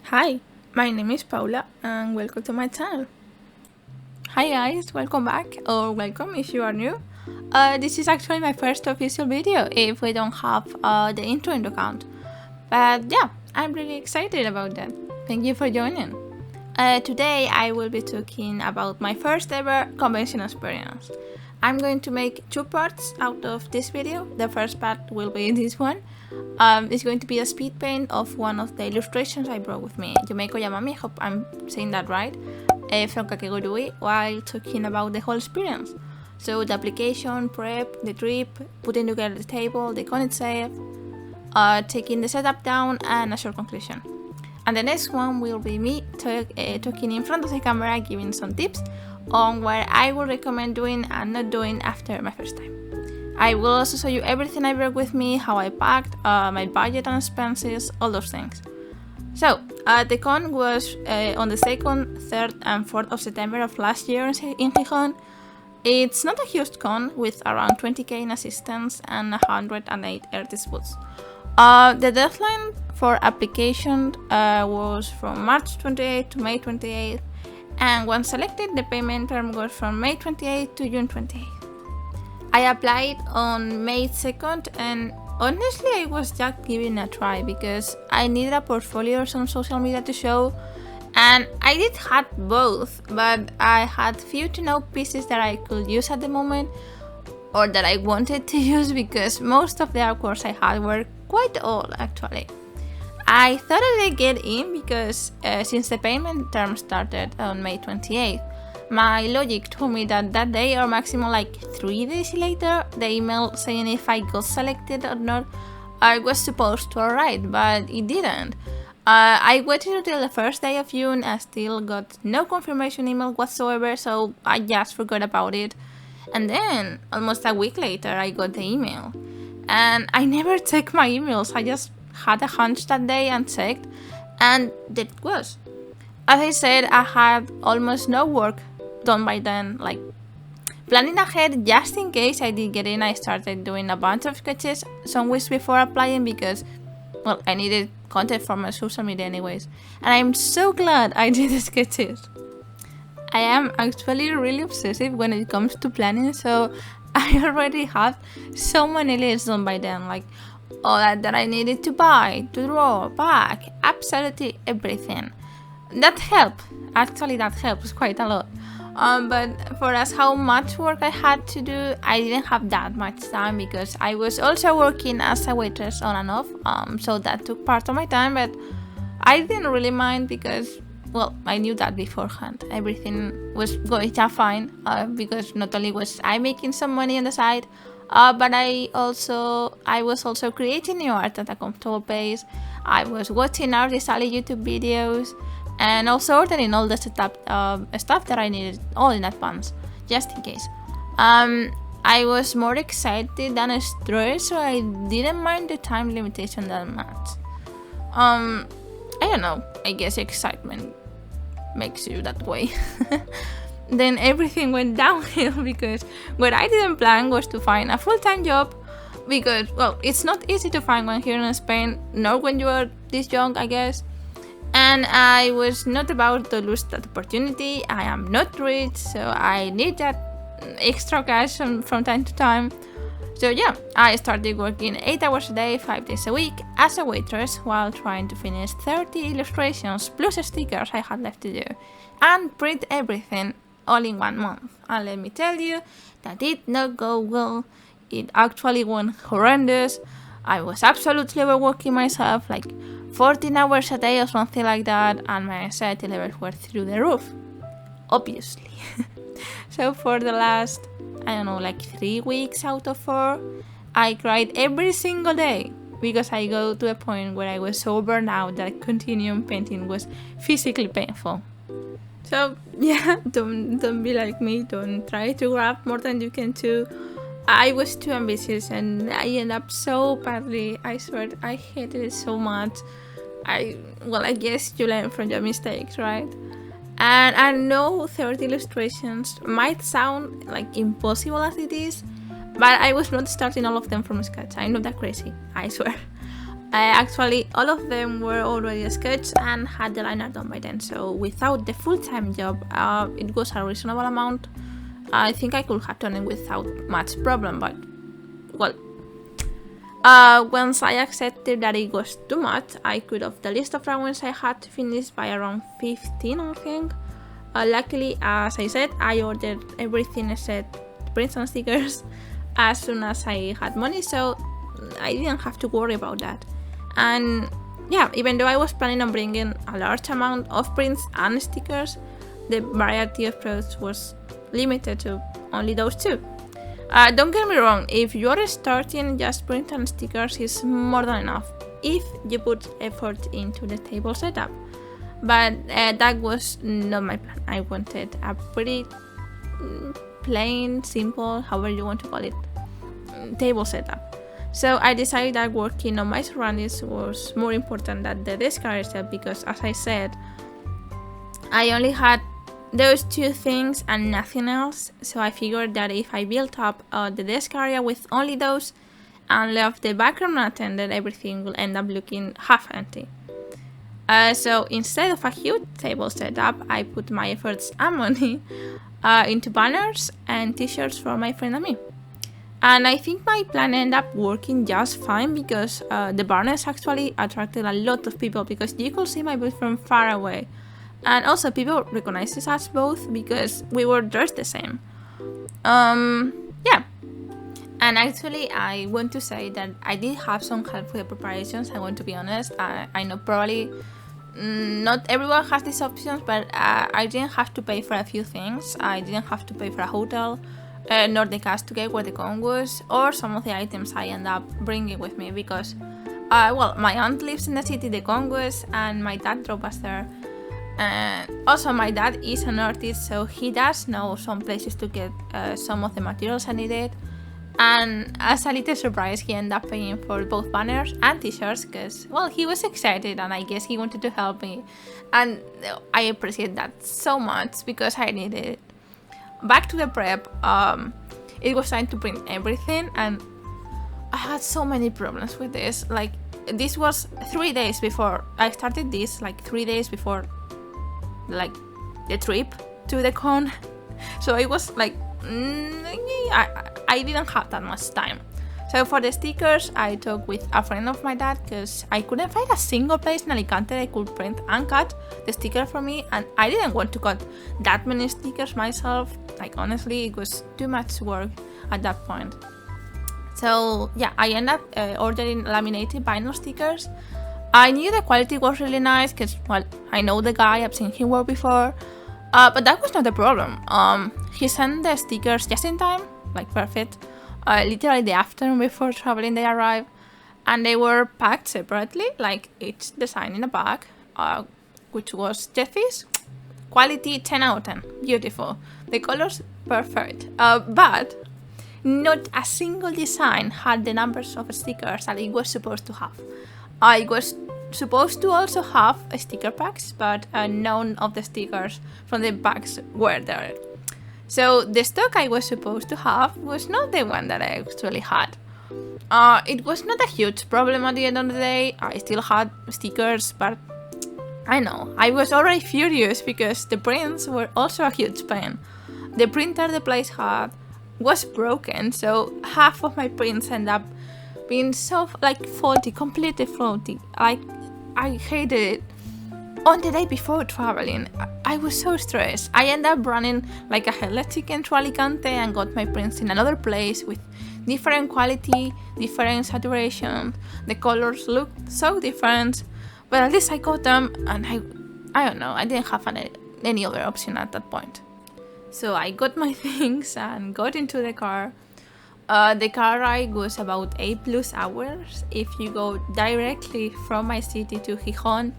Hi, my name is Paula and welcome to my channel. Hi guys, welcome back or welcome if you are new. This is actually my first official video if we don't have the intro into account. But yeah, I'm really excited about that. Thank you for joining. Today I will be talking about my first ever convention experience. I'm going to make two parts out of this video. The first part will be this one. It's going to be a speed paint of one of the illustrations I brought with me, Yumeko Yabami, I hope I'm saying that right, from Kakegurui, while talking about the whole experience. So the application, prep, the trip, putting together the table, the con itself, taking the setup down, and a short conclusion. And the next one will be me talking in front of the camera, giving some tips on what I would recommend doing and not doing after my first time. I will also show you everything I brought with me, how I packed, my budget and expenses, all those things. So, the con was on the 2nd, 3rd and 4th of September of last year in Gijón. It's not a huge con with around 20k in assistance and 108 artist booths. The deadline for application was from March 28th to May 28th, and once selected, the payment term was from May 28th to June 28th. I applied on May 2nd and honestly I was just giving it a try because I needed a portfolio or some social media to show, and I did have both, but I had few to no pieces that I could use at the moment or that I wanted to use because most of the artworks I had were quite old actually. I thought I'd get in because since the payment term started on May 28th, my logic told me that that day or maximum like 3 days later, the email saying if I got selected or not, I was supposed to arrive, but it didn't. I waited until the first day of June and still got no confirmation email whatsoever, so I just forgot about it. And then, almost a week later, I got the email. And I never checked my emails, I just had a hunch that day and checked, and that was. As I said, I had almost no work done by then, like planning ahead just in case I did get in. I started doing a bunch of sketches some weeks before applying because, well, I needed content for my social media anyways, and I'm so glad I did the sketches. I am actually really obsessive when it comes to planning, so I already have so many lists done by then, like all that I needed to buy, to draw, pack, absolutely everything. That helped, actually that helps quite a lot. But for us, how much work I had to do, I didn't have that much time because I was also working as a waitress on and off, so that took part of my time, but I didn't really mind because, well, I knew that beforehand. Everything was going just fine because not only was I making some money on the side, but I was also creating new art at a comfortable pace. I was watching artist alley YouTube videos, and also ordering all the setup stuff that I needed all in advance, just in case. I was more excited than stressed, so I didn't mind the time limitation that much. I don't know, I guess excitement makes you that way. Then everything went downhill because what I didn't plan was to find a full-time job because, well, it's not easy to find one here in Spain, nor when you are this young, I guess. And I was not about to lose that opportunity. I am not rich, so I need that extra cash from time to time. So yeah, I started working 8 hours a day, 5 days a week as a waitress while trying to finish 30 illustrations plus stickers I had left to do and print everything all in 1 month. And let me tell you, that did not go well. It actually went horrendous. I was absolutely overworking myself, like 14 hours a day or something like that, and my anxiety levels were through the roof, obviously. So for the last, I don't know, like 3 weeks out of 4, I cried every single day because I got to a point where I was so burned out that continuing painting was physically painful. So yeah, don't be like me, don't try to grab more than you can chew. I was too ambitious and I ended up so badly. I swear, I hated it so much. I guess you learn from your mistakes, right? And I know 30 illustrations might sound like impossible as it is, but I was not starting all of them from scratch. I'm not that crazy, I swear. Actually, all of them were already sketched and had the liner done by then, so without the full-time job, it was a reasonable amount. I think I could have done it without much problem, but, well, once I accepted that it was too much, I could have the list of drawings I had to finish by around 15, I think. Luckily, as I said, I ordered everything except prints and stickers as soon as I had money, so I didn't have to worry about that. And yeah, even though I was planning on bringing a large amount of prints and stickers, the variety of products was limited to only those two. Don't get me wrong, if you're starting, just print and stickers is more than enough if you put effort into the table setup. But that was not my plan. I wanted a pretty plain, simple, however you want to call it, table setup. So I decided that working on my surroundings was more important than the desk area itself, because as I said, I only had those two things and nothing else. So I figured that if I built up the desk area with only those and left the background unattended, everything will end up looking half empty. So instead of a huge table setup, I put my efforts and money into banners and t-shirts for my friend and me. And I think my plan ended up working just fine, because the banners actually attracted a lot of people, because you could see my booth from far away. And also people recognized us both because we were dressed the same. Yeah. And actually I want to say that I did have some help with the preparations, I want to be honest. I know probably not everyone has these options, but I didn't have to pay for a few things. I didn't have to pay for a hotel, nor the cash to get where the con was, or some of the items I end up bringing with me, because well, my aunt lives in the city the con was, and my dad drove us there. Also, my dad is an artist, so he does know some places to get some of the materials I needed. And as a little surprise, he ended up paying for both banners and t-shirts because, well, he was excited and I guess he wanted to help me. And I appreciate that so much because I needed it. Back to the prep, it was time to print everything and I had so many problems with this. Like, this was 3 days before I started this, like 3 days before like the trip to the con. So it was like I didn't have that much time. So for the stickers, I talked with a friend of my dad because I couldn't find a single place in Alicante that could print and cut the sticker for me, and I didn't want to cut that many stickers myself. Like, honestly, it was too much work at that point. So yeah, I ended up ordering laminated vinyl stickers. I knew the quality was really nice because, well, I know the guy, I've seen him work before. But that was not the problem. He sent the stickers just in time, like perfect. Literally the afternoon before traveling they arrived, and they were packed separately, like each design in a bag, which was Jeffy's. Quality 10 out of 10, beautiful. The colors perfect, but not a single design had the numbers of stickers that it was supposed to have. It was supposed to also have sticker packs, but none of the stickers from the packs were there. So the stock I was supposed to have was not the one that I actually had. It was not a huge problem at the end of the day. I still had stickers, but I know, I was already furious because the prints were also a huge pain. The printer the place had was broken, so half of my prints ended up being so faulty, completely faulty. Like, I hated it. On the day before traveling, I was so stressed. I ended up running like a headless chicken to Alicante and got my prints in another place with different quality, different saturation. The colors looked so different, but at least I got them, and I don't know, I didn't have any other option at that point. So I got my things and got into the car. The car ride was about 8+ hours if you go directly from my city to Gijón.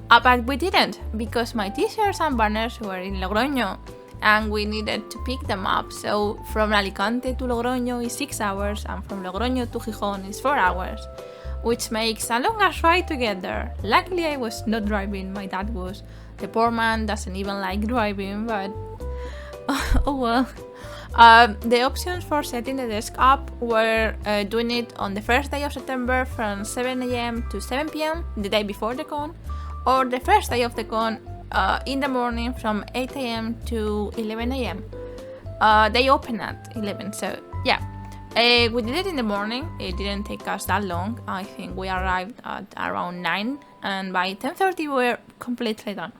But we didn't, because my t-shirts and banners were in Logroño and we needed to pick them up. So from Alicante to Logroño is 6 hours and from Logroño to Gijón is 4 hours, which makes a longer ride to get there. Luckily I was not driving, my dad was. The poor man doesn't even like driving, but oh well. The options for setting the desk up were doing it on the first day of September from 7 a.m. to 7 p.m. the day before the con, or the first day of the con in the morning from 8 a.m. to 11 a.m. They open at 11, so yeah. We did it in the morning. It didn't take us that long. I think we arrived at around 9, and by 10:30 we were completely done.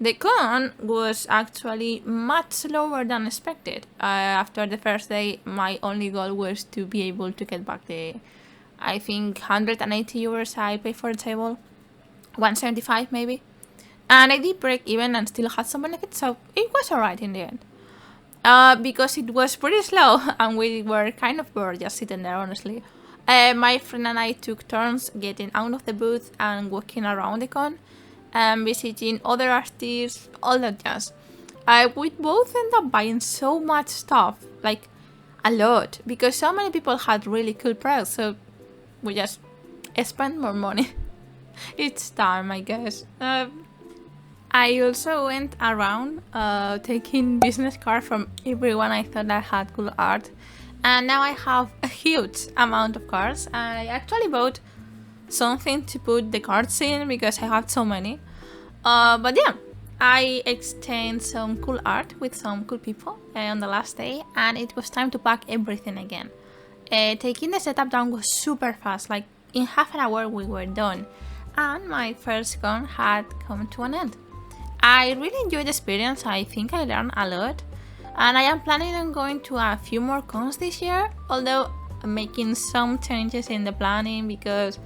The con was actually much slower than expected. After the first day, my only goal was to be able to get back the, I think, 180 euros I paid for the table. 175 maybe. And I did break even and still had some benefits, so it was alright in the end. Because it was pretty slow and we were kind of bored just sitting there, honestly. My friend and I took turns getting out of the booth and walking around the con and visiting other artists, all that jazz. We both ended up buying so much stuff, like a lot, because so many people had really cool products, so we just spent more money. It's time, I guess. I also went around taking business cards from everyone I thought that had cool art, and now I have a huge amount of cards. I actually bought something to put the cards in because I have so many. But yeah, I exchanged some cool art with some cool people on the last day, and it was time to pack everything again. Taking the setup down was super fast, like in half an hour we were done, and my first con had come to an end. I really enjoyed the experience. I think I learned a lot, and I am planning on going to a few more cons this year, although I'm making some changes in the planning because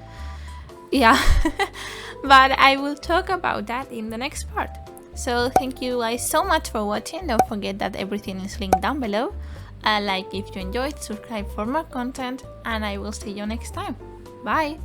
yeah. But I will talk about that in the next part. So thank you guys so much for watching. Don't forget that everything is linked down below. Like if you enjoyed, subscribe for more content, and I will see you next time. Bye!